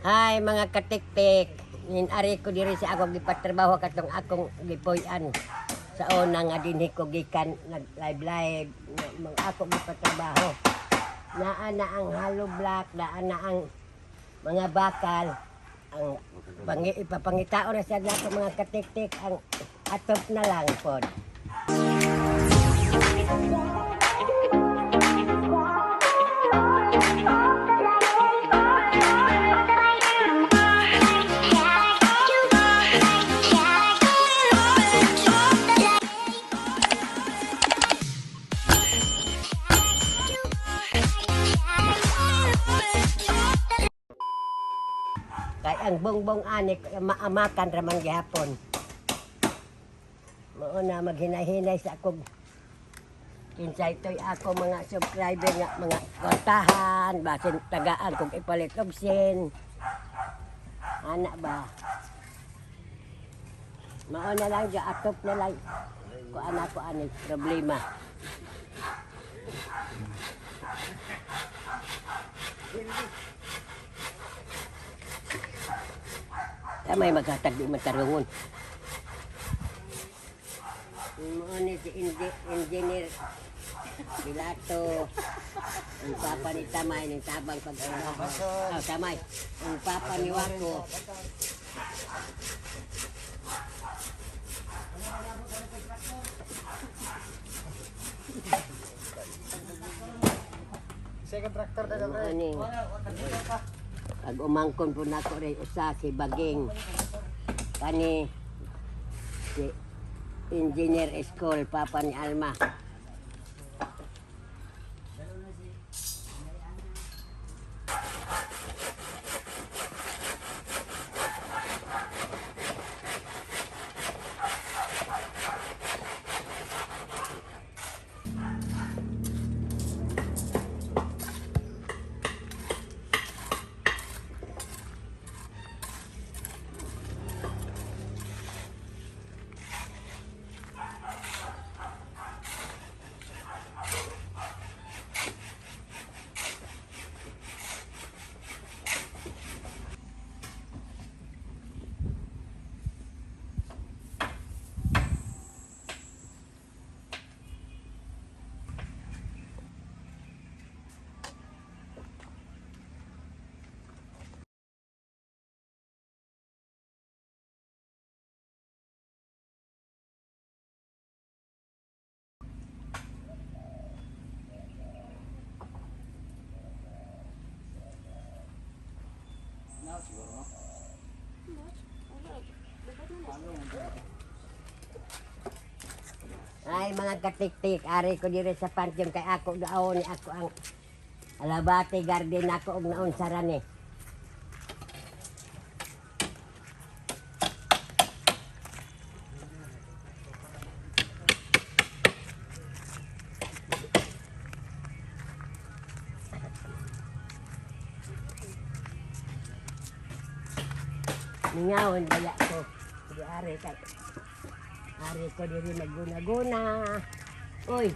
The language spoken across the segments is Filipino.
Hi mga katiktik. Ari ko diri sa akong gipatrabaho katong akong gipuy-an. Sa una nga dinhi ko gikan nag live mga ako gipatrabaho. Naa na ang hollow block, naa na ang mga bakal. Ang ipapangitao na sa nato mga katiktik ang atop na lang pod. Kay ang bongbong anik maamakan ramang gihapon. Mao na maghinay-hinay sa akong kinsay toy ako mga subscriber nga mga kontahan basin tagaan kung ipalit og sin. Ana ba? Mao na lang ja atop na lang ko ana ko ani problema. May maghatag di magkarungon. Ano si engineer Pilato. Ang papa ni Tamay ng tabang pag-araw. Oh, Tamay. Ang papa ni Wako. Second tractor na daw. Pag umangkon po na ko rin usa si Baging kani si Engineer School papa ni Alma. Ay mga katiktik, ari ko diri sa pantyong kay ako daon ni ako ang alabate garden ako og naon sarani. Ningawon baya ko. Di ari kay ari ko diri magguna-guna. Uy,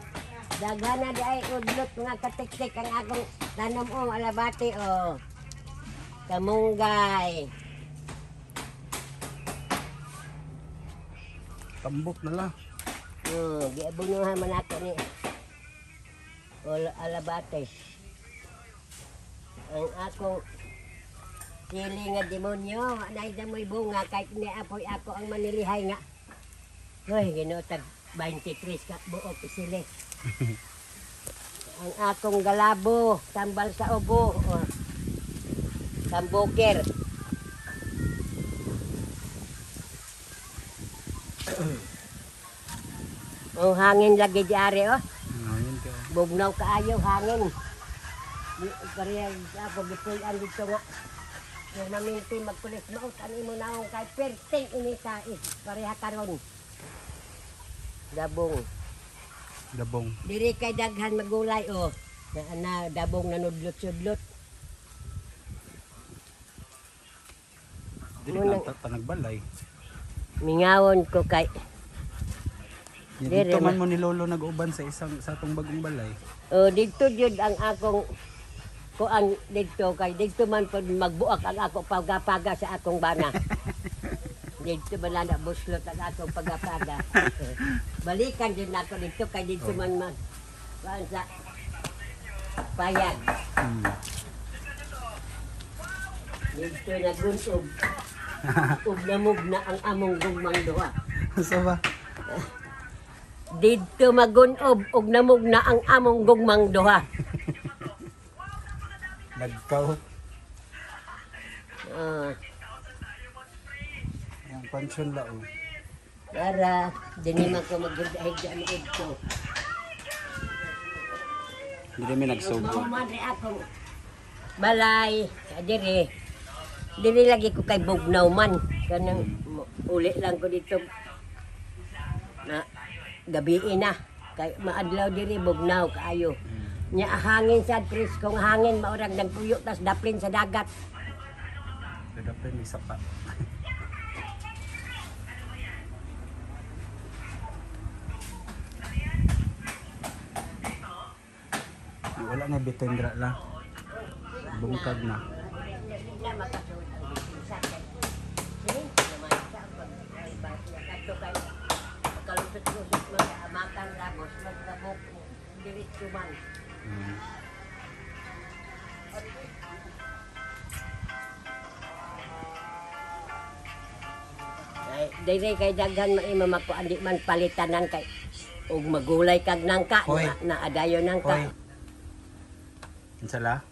dagana di ay udlot mga katiktik ang akong tanom alabate kamunggay. Tambok na lang. Giabunuhan man ako ni alabate. Ang akong sili nga demonyo, anay damoy bunga kahit ni apoy ako ang manilihay nga. Uy, ginutag 23 ka buok isili. Ang akong galabo, tambal sa ubo, tamboker. Ang hangin lagi di ari Ngayon ka. Bugnaw kaayo hangin. Pareha ako gipuy-an dito nga. Yung maminti magpulis maut ano mo na akong kay perting inita pareha karon. Dabong. Diri kay daghan magulay na dabong nanudlot-sudlot. Dili na tanagbalay. Mingawon ko kay Dito man mo ni Lolo nag-uban sa atong bagong balay. Dito jud ang akong kuan dito kay dito man pud magbuak ang ako pagapaga sa akong bana. Dito man na buslot ang akong pagapaga. Balikan din ako dito kay dito man kuan sa payag. Dito nagunsog. Ug namog na ang among gugmang duha. Sa ba? Dito magunob ug namog na ang among gugmang duha. Nagkaw. Ah, Ang pansyon lao. para dinima ko magdahig ni Edko. Hindi mi nagsubo. Mahuman rin akong balay, diri. Diri lagi ko kay Bugnaw man. Kanang uli lang ko dito na gabi na. Kay maadlaw diri Bugnaw kaayo. Nya hangin sa tris kong hangin maurag nagpuyo tas daplin sa dagat. Dapat ni sapa. Wala na bitendra la. Bungkag na. Na makasulod ang bisa kay. Sige, naman sa pag kay kalusot-lusot mga makan labos magdabok diretso man. Ay, dili kay daghan maimamako andi man palitanan kay ug magulay kag nangka Hoy. na adayo nangka. Hoy. Insala?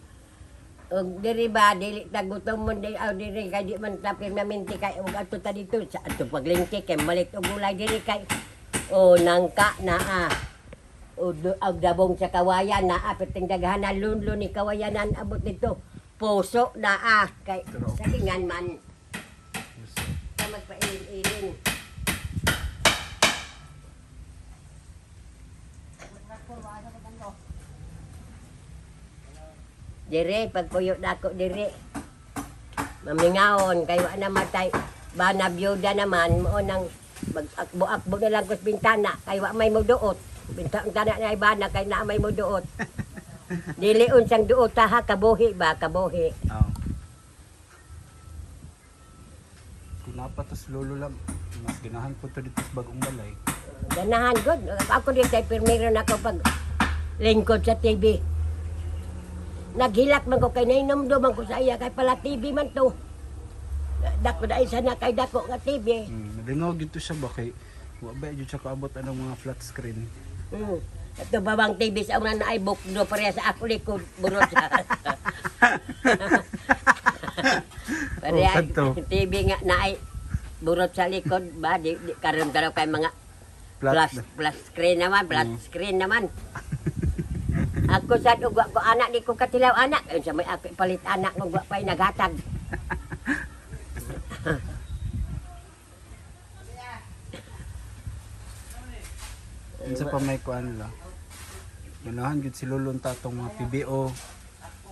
Ug diri ba dili tagutom mo di aw diri kay di man ta permanente kay ug adto ta dito sa adto paglingki kay malit og gulay diri kay o nangka naa. O ag dabong sa kawayan naa perting daghanan lunlo ni kawayanan abot dito. Puso naa kay sa ingan man sa magpailin-ilin. Dire pagpuyo dako dire. Mamingawon kay wa na matay. Bana byuda naman mo nang mag-akbo-akbo na lang kus bintana kay wa may moduot. Bintana na bana kay na may moduot. Dili unsang duot ha kabuhi ba kabuhi. Oo. Pinapatos lolo lang. Mas ginahan po to dito sa bagong balay. Ganahan gud. Ako di tay pirmero na ko pag lingkod sa TV. Naghilak man ko kay nainomdo man ko sa iya kay pala TV man to. Dako na isa na kay dako nga TV. Nadingaw dito siya ba kay wa ba jud siya kaabot anong mga flat screen. Ito babang TV sa una na ay bukdo pareha sa ako likod burot siya. Pareha kadto. TV nga na ay burot sa likod ba di karon karo kay mga plus screen naman. Ako sa ugwa ko anak di ko katilaw anak. Ayun sa may ako palit anak mo gwa pay naghatag. Unsa pa may kuan la. Ganahan gud si lolong tatong mga PBO,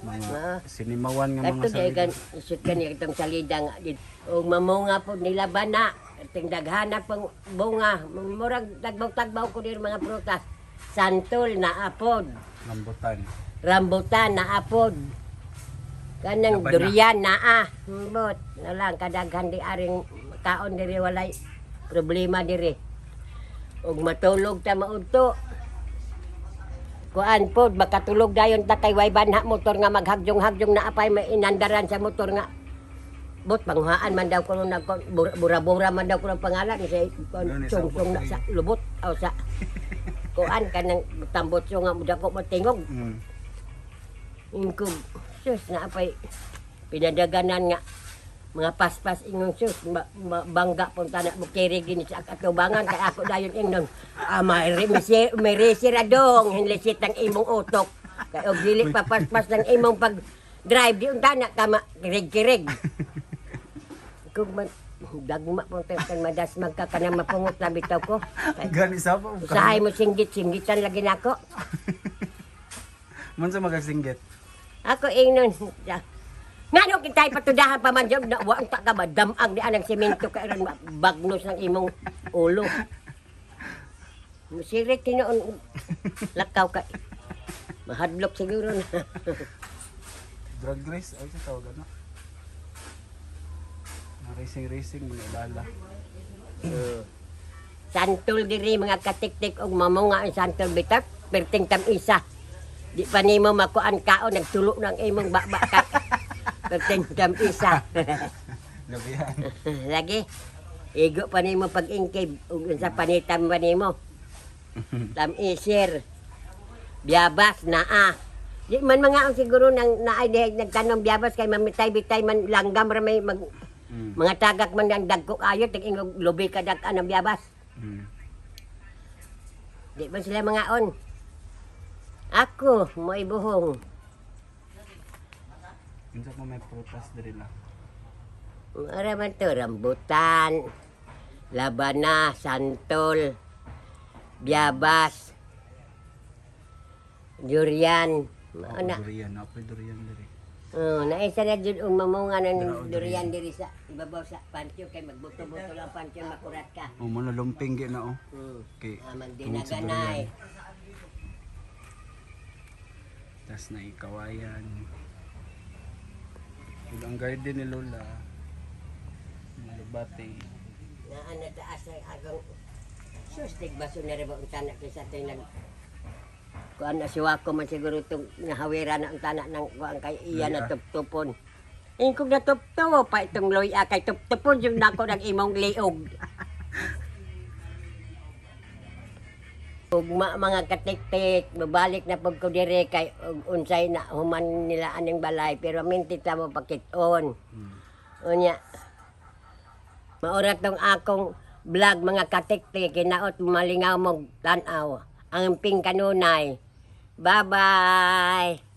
mga sinimawan nga Ito mga di gan isut kani itong salida nga dito. O mamunga po nila bana. Ting daghana pang bunga. Murag tagbaw-tagbaw ko dir mga prutas. Santol na apod. Rambutan na apod. Kanang Laban na. durian na But na lang kadaghan di aring kaon diri walay problema diri. Ug matulog ta maudto. Kuan pod makatulog dayon ta kay way banha motor nga maghagjong-hagjong na apay may inandaran sa motor nga bot panghuaan man daw ko nung bura-bura man daw ko ng pangalan sa sungsong na sa lubot o sa kuan kanang tambot so nga muda ko matingog. Ingkog sus na apay pinadaganan nga mga paspas ingong sus bangga punta na mukirig din sa katubangan kay ako dayon ingnon may resiradong hinlisit ng imong utok kay og dili pa paspas ng imong pag drive di unta na kama kirig-kirig kung man dagma pong kan madas magkakanang mapungot na bitaw ko Gani sa pa. usahay mo singgit-singgitan lagi nako Man sa magasinggit. ako ingnon ngano kitay patudahan pa man jud na wa ta ka ba damag di anang semento kay ron bagnos ng imong ulo. Musirik tinuon lakaw ka. Mahadlok siguro na. drag race, ay sa tawag ano? Racing mga ilala. Santol diri mga katiktik og mamunga ang santol bitak perting tam isa. Di pa nimo makuan kaon nagtulo ng imong baba ka. Perting tam isa. Labihan. Lagi. Igo pa nimo pag-ingkib ug sa panitam pa nimo. Tam isir. Biyabas naa. Di man mga ang siguro nang naay nagtanong biyabas kay mamitay-bitay man langgam ra may mag mga tagak man ang dagko ayo tig-ingog lubi ka dak ang biyabas. Di ba sila mga on? Ako mo ibuhong. Unsa pa may prutas diri la? Ara man to rambutan, labana, santol, biyabas, durian. Ana. Durian, apay durian diri. Naisa na dyan ang mamunga ng durian diri sa ibabaw sa pantyo kay magbuto-buto lang pantyo makurat ka. Mo na lumping gi na oh. Okay. Aman tungod sa dinaganay. durian. Tas na ikawayan. Ug ang garden ni Lola. Malubati. Naan na taas ay agang sustig baso na rin ba ang tanak kaysa ito yung kuan na siwa ko man siguro itong nahawira na ang tanak ng kuan kay iya na tuptupon. Ingkog na tuptupo pa itong loya kay tuptupon yung nako ng imong liog. Ug mga katik-tik, babalik na pag ko dire kay unsay na human nila aning balay pero minti ta mo pakit-on. Unya. Maura tong akong vlog mga katik-tik kinaot malingaw mo tan-aw. Ang ping kanunay. Bye-bye.